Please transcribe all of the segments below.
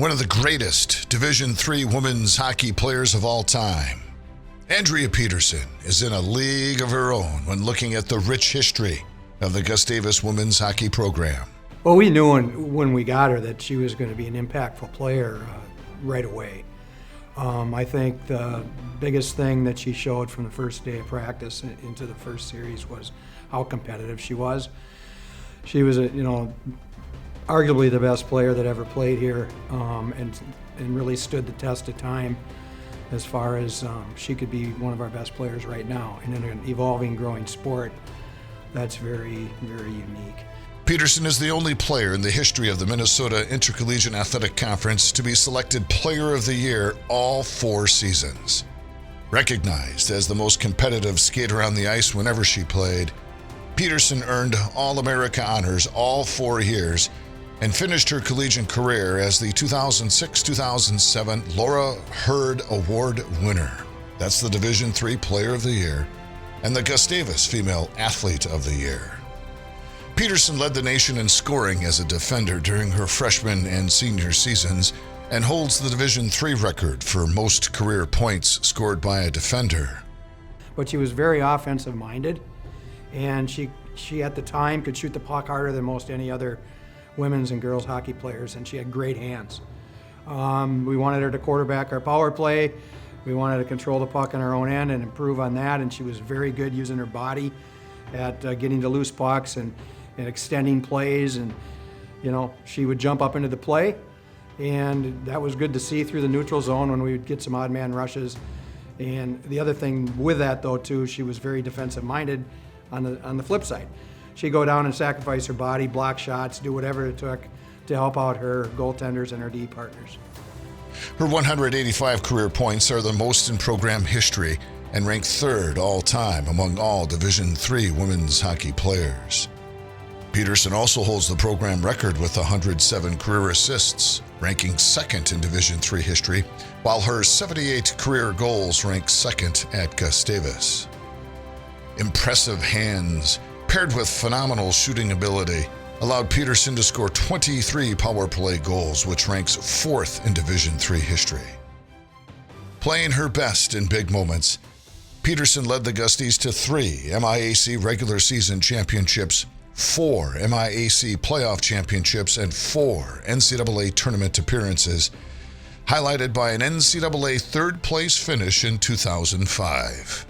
one of the greatest Division III women's hockey players of all time. Andrea Peterson is in a league of her own when looking at the rich history of the Gustavus women's hockey program. Well, we knew when we got her that she was going to be an impactful player right away. I think the biggest thing that she showed from the first day of practice into the first series was how competitive she was. She was, arguably the best player that ever played here, and really stood the test of time as far as she could be one of our best players right now. And in an evolving, growing sport, that's very, very unique. Peterson is the only player in the history of the Minnesota Intercollegiate Athletic Conference to be selected Player of the Year all 4 seasons. Recognized as the most competitive skater on the ice whenever she played, Peterson earned All-America honors all 4 years and finished her collegiate career as the 2006-2007 Laura Hurd Award winner. That's the Division III Player of the Year and the Gustavus Female Athlete of the Year. Peterson led the nation in scoring as a defender during her freshman and senior seasons and holds the Division III record for most career points scored by a defender. But she was very offensive-minded, and she at the time could shoot the puck harder than most any other women's and girls hockey players, and she had great hands. We wanted her to quarterback our power play. We wanted to control the puck on our own end and improve on that, and she was very good using her body at getting to loose pucks and extending plays, and she would jump up into the play, and that was good to see through the neutral zone when we would get some odd man rushes. And the other thing with that, though, too, she was very defensive minded on the flip side. She'd go down and sacrifice her body, block shots, do whatever it took to help out her goaltenders and her D partners. Her 185 career points are the most in program history and rank 3rd all-time among all Division III women's hockey players. Peterson also holds the program record with 107 career assists, ranking 2nd in Division III history, while her 78 career goals rank 2nd at Gustavus. Impressive hands, paired with phenomenal shooting ability, allowed Peterson to score 23 power play goals, which ranks 4th in Division III history. Playing her best in big moments, Peterson led the Gusties to 3 MIAC regular season championships, 4 MIAC playoff championships, and 4 NCAA tournament appearances, highlighted by an NCAA 3rd place finish in 2005.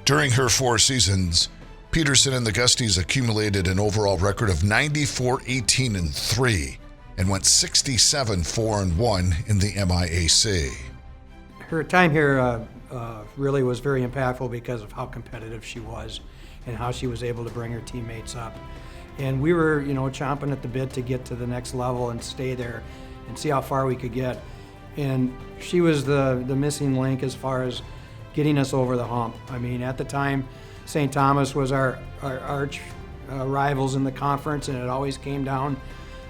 During her 4 seasons, Peterson and the Gusties accumulated an overall record of 94-18-3 and went 67-4-1 in the MIAC. Her time here really was very impactful because of how competitive she was and how she was able to bring her teammates up. And we were, chomping at the bit to get to the next level and stay there and see how far we could get. And she was the missing link as far as getting us over the hump. I mean, at the time, St. Thomas was our arch rivals in the conference, and it always came down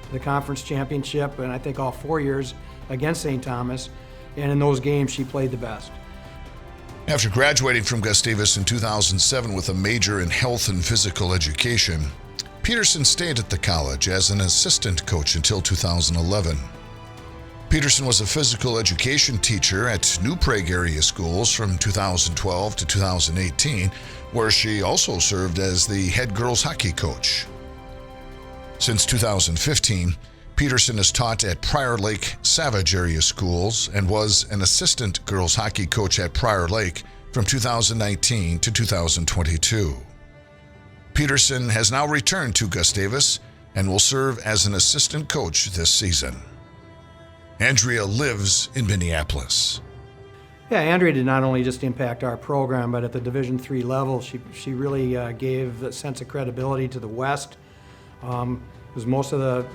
to the conference championship, and I think all 4 years against St. Thomas. And in those games, she played the best. After graduating from Gustavus in 2007 with a major in health and physical education, Peterson stayed at the college as an assistant coach until 2011. Peterson was a physical education teacher at New Prague area schools from 2012 to 2018, where she also served as the head girls hockey coach. Since 2015, Peterson has taught at Prior Lake Savage area schools and was an assistant girls hockey coach at Prior Lake from 2019 to 2022. Peterson has now returned to Gustavus and will serve as an assistant coach this season. Andrea lives in Minneapolis. Yeah, Andrea did not only just impact our program, but at the Division III level, she really gave a sense of credibility to the West. Because most of the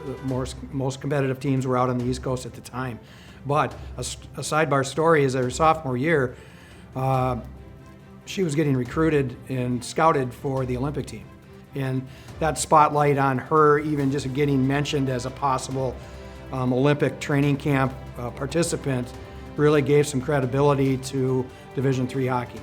most competitive teams were out on the East Coast at the time. But a sidebar story is that her sophomore year, she was getting recruited and scouted for the Olympic team. And that spotlight on her even just getting mentioned as a possible Olympic training camp participant really gave some credibility to Division III hockey.